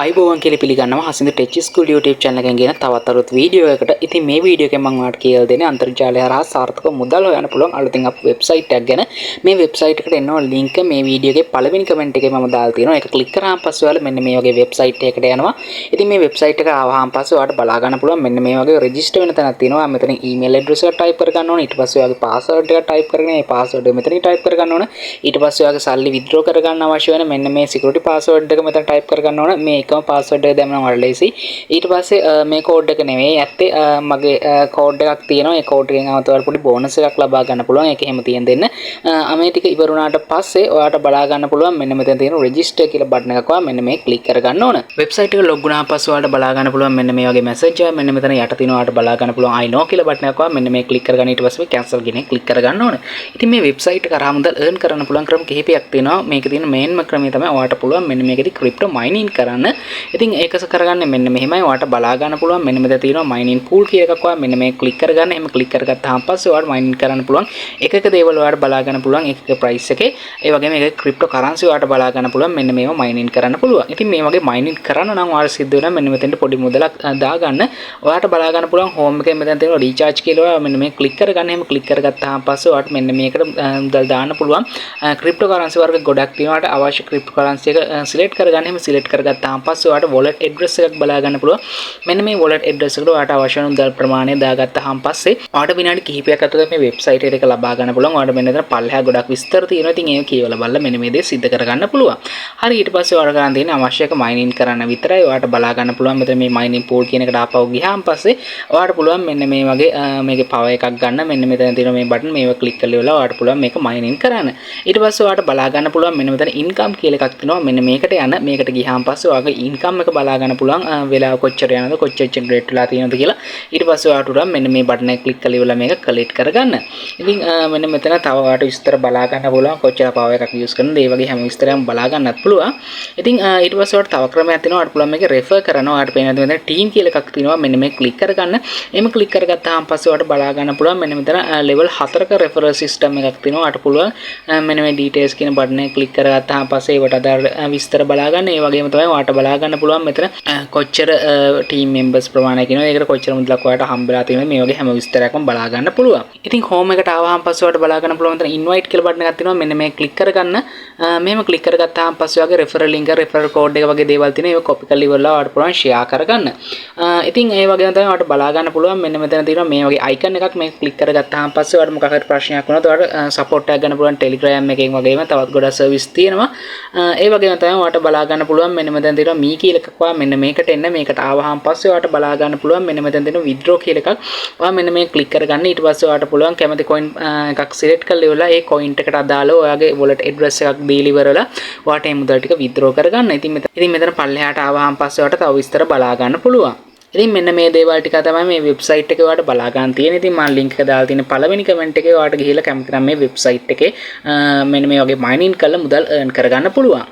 අයිබෝවන් කියලා පිළිගන්නවා හසින්ද ටෙච් ස්කූල් YouTube channel එකෙන් ගෙන තවත් අලුත් වීඩියෝ එකකට. ඉතින් මේ වීඩියෝ එකෙන් මම ඔයාලට කියලා දෙන්නේ අන්තර්ජාලය හරහා සාර්ථක මුදල් හොයන්න පුළුවන් අලුතින් අප් වෙබ්සයිට් එකක් ගැන. මේ වෙබ්සයිට් එකට එනවා link මේ වීඩියෝ එකේ පළවෙනි කමෙන්ට් එකේ මම දාලා තියෙනවා. ඒක ක්ලික් කරාම පස්සේ ඔයාලා මෙන්න මේ වගේ වෙබ්සයිට් එකකට යනවා. ඉතින් මේ වෙබ්සයිට් එක ආවහම පස්සේ ඔයාලට බලා ගන්න පුළුවන් මෙන්න මේ වගේ රෙජිස්ටර් වෙන තැනක් තියෙනවා. මෙතන email address එක type කර ගන්න ඕනේ. ඊට පස්සේ ඔයාගේ password එක type කරගෙන මේ password එක මෙතනින් type කර ගන්න ඕනේ. ඊට පස්සේ ඔයාගේ සල්ලි withdraw කර ගන්න අවශ්‍ය වෙන මෙන්න මේ security password එක මෙතන type කර ගන්න ඕනේ. මේ එකම password එක දැම්මම වල ලේසි. ඊට පස්සේ මේ කෝඩ් එක නෙමෙයි ඇත්තේ මගේ කෝඩ් එකක් තියෙනවා. ඒ කෝඩ් එකෙන් අවතවල පොඩි බෝනස් එකක් ලබා ගන්න පුළුවන්. ඒක එහෙම තියෙන දෙන්න. මේ ටික ඉවර වුණාට පස්සේ ඔයාලට බලා ගන්න පුළුවන් මෙන්න මෙතන තියෙන register කියලා බටන් එකක් වවා මෙන්න මේ ක්ලික් කර ගන්න ඕන. වෙබ්සයිට් එක ලොග් වුණාන් පස්සේ ඔයාලට බලා ගන්න පුළුවන් මෙන්න මේ වගේ මැසේජ් එකක් මෙන්න මෙතන යට තියෙනවා. ඔයාලට බලා ගන්න පුළුවන් I know කියලා බටන් එකක් වවා මෙන්න මේ ක්ලික් කරගන්න. ඊට පස්සේ cancel කියන එක ක්ලික් කරගන්න ඕන. ඉතින් මේ වෙබ්සයිට් එක කරා මුදල් earn කරන්න පුළුවන් ක්‍රම කිහිපයක් තියෙනවා. මේකේ තියෙන මේන්ම ක්‍රමය තමයි ඔයාලට පුළුවන් මෙන්න මේකෙදි crypto mining කරන්න. ඉතින් ඒකස කරගන්නේ මෙන්න මෙහෙමයි. ඔයාලට බලා ගන්න පුළුවන් මෙන්න මෙතන තියෙනවා mining pool කියලා එකක් වවා මෙන්න මේ ක්ලික් කරගන්න. එහෙම ක්ලික් කරගත්තාම පස්සේ ඔයාලට mining කරන්න පුළුවන් එක එක දේවල් ඔයාලට බලා ගන්න පුළුවන් එක එක price එකේ. ඒ වගේම එක crypto currency ඔයාලට බලා ගන්න පුළුවන් මෙන්න මේව mining කරන්න පුළුවන්. ඉතින් මේ වගේ mining කරන්න නම් ඔයාලට සිද්ධ වෙනවා මෙන්න මෙතෙන්ට පොඩි මුදලක් දාගන්න. ඔයාලට බලා ගන්න පුළුවන් home එකේ මෙතන තියෙනවා recharge කියලා ඔයා මෙන්න මේ ක්ලික් කරගන්න. එහෙම ක්ලික් කරගත්තාම පස්සේ ඔයාලට මෙන්න මේකට මුදල් දාන්න පුළුවන්. crypto currency වර්ග ගොඩක් තියෙනවා. ඔයාලට අවශ්‍ය crypto currency එක select කරගන්න. එහෙම select කරගත්තාම පස්සේ ඔයාලට wallet address එකක් බලා ගන්න පුළුවන්. මෙන්න මේ wallet address එකට ඔයාලට අවශ්‍ය වෙන මුදල් ප්‍රමාණය දාගත්තාම පස්සේ ඔයාලට විනාඩි කිහිපයක් ඇතුළත මේ වෙබ්සයිට් එක ලබා ගන්න පුළුවන්. ඔයාලට මෙන්න මෙතන පල්ලෙහා ගොඩක් විස්තර තියෙනවා. ඉතින් ඒක කියවලා බලලා මෙන්න මේ දේ සිද්ධ කරගන්න පුළුවන්. හරි ඊට පස්සේ ඔයාලට ගන්න තියෙන අවශ්‍ය එක mining කරන්න විතරයි. ඔයාලට බලා ගන්න පුළුවන් මෙතන මේ mining pool කියන එකට ආපහු ගියාම පස්සේ ඔයාලට පුළුවන් මෙන්න මේ වගේ මේකේ power එකක් ගන්න. මෙන්න මෙතන තියෙන මේ බටන් මේව ක්ලික් කරලා ඉවරලා ඔයාලට පුළුවන් මේක mining කරන්න. ඊට පස්සේ ඔයාලට බලා ගන්න පුළුවන් මෙන්න මෙතන income කියලා එකක් තියෙනවා. මෙන්න මේකට යන මේකට ගියාම පස්සේ ඔයාගේ income එක බලා ගන්න පුළුවන්. වෙලාව කොච්චර යනද කොච්චර generate වෙලා තියෙනවද කියලා. ඊට පස්සේ ඔයාලට උඩ මෙන්න මේ බටන් එක ක්ලික් කරලා ඉවරලා මේක collect කරගන්න. ඉතින් මෙන්න මෙතන තව ඔයාලට විස්තර බලා ගන්න පුළුවන් කොච්චර power එකක් use කරනද ඒ වගේ හැම විස්තරයක්ම බලා ගන්නත් පුළුවන්. ඉතින් ඊට පස්සේ ඔයාලට තව ක්‍රමයක් තියෙනවා. ඔයාලට පුළුවන් මේක refer කරනවා. ඔයාලට පේනවා මෙතන team කියලා එකක් තියෙනවා. මෙන්න මේ ක්ලික් කරගන්න. එහෙම ක්ලික් කරගත්තාම පස්සේ ඔයාලට බලා ගන්න පුළුවන් මෙන්න මෙතන level 4ක referral system එකක් තියෙනවා. ඔයාලට පුළුවන් මෙන්න මේ details කියන බටන් එක ක්ලික් කරගත්තාම පස්සේ ඒවට අදාළ විස්තර බලා ගන්න. ඒ වගේම තමයි ඔයාලට බලා ගන්න පුළුවන් මෙතන කොච්චර team members ප්‍රමාණයක් ඉනවද ඒකට කොච්චර මුදලක් ඔයාලට හම්බෙලා තියෙනවද මේ වගේ හැම විස්තරයක්ම බලා ගන්න පුළුවන්. ඉතින් home එකට ආවහම පස්සේ ඔයාලට බලා ගන්න පුළුවන් මෙතන invite කියලා බටන් එකක් තියෙනවා. මෙන්න මේ ක්ලික් කරගන්න. මෙහෙම ක්ලික් කරගත්තාම පස්සේ ඔයාගේ referral link එක referral code එක වගේ දේවල් තියෙනවා. ඒක copy කරලා ඉවරලා ඔයාලට පුළුවන් share කරගන්න. ඉතින් ඒ වගේම තමයි ඔයාලට බලා ගන්න පුළුවන් මෙන්න මෙතන තියෙනවා මේ වගේ icon එකක් මේක ක්ලික් කරගත්තාම පස්සේ ඔයාලට මොකක් හරි ප්‍රශ්නයක් වුණොත් ඔයාලට support එකක් ගන්න පුළුවන් Telegram එකෙන් වගේම තවත් ගොඩක් service තියෙනවා. ඒ වගේම තමයි ඔයාලට බලා ගන්න පුළුවන් මෙන්න මෙතන තියෙනවා me කියලා එකක් වවා මෙන්න මේකට එන්න මේකට ආවහම පස්සේ ඔයාලට බලා ගන්න පුළුවන් මෙන්න මෙතන තියෙනවා withdraw කියලා එකක්. ඔයා මෙන්න මේ ක්ලික් කරගන්න. ඊට පස්සේ ඔයාලට පුළුවන් කැමති coin එකක් select කරලා ඉවරලා ඒ coin එකට අදාළව ඔයාගේ wallet address එකක් දීලා ඉවරලා ඔයාලට මේ මුදල් ටික withdraw කරගන්න. ඉතින් මෙතන පල්ලෙහාට ආවහම පස්සේ ඔයාලට තව විස්තර බලා ගන්න පුළුවන්. ඉතින් මෙන්න මේ දේවල් ටික තමයි මේ වෙබ්සයිට් එකේ ඔයාලට බලා ගන්න තියෙන්නේ. ඉතින් මම link එක දාලා තියෙන පළවෙනි කමෙන්ට් එකේ ඔයාලට ගිහිල්ලා කැමති නම් මේ වෙබ්සයිට් එකේ මෙන්න මේ වගේ mining කරලා මුදල් earn කරගන්න පුළුවන්.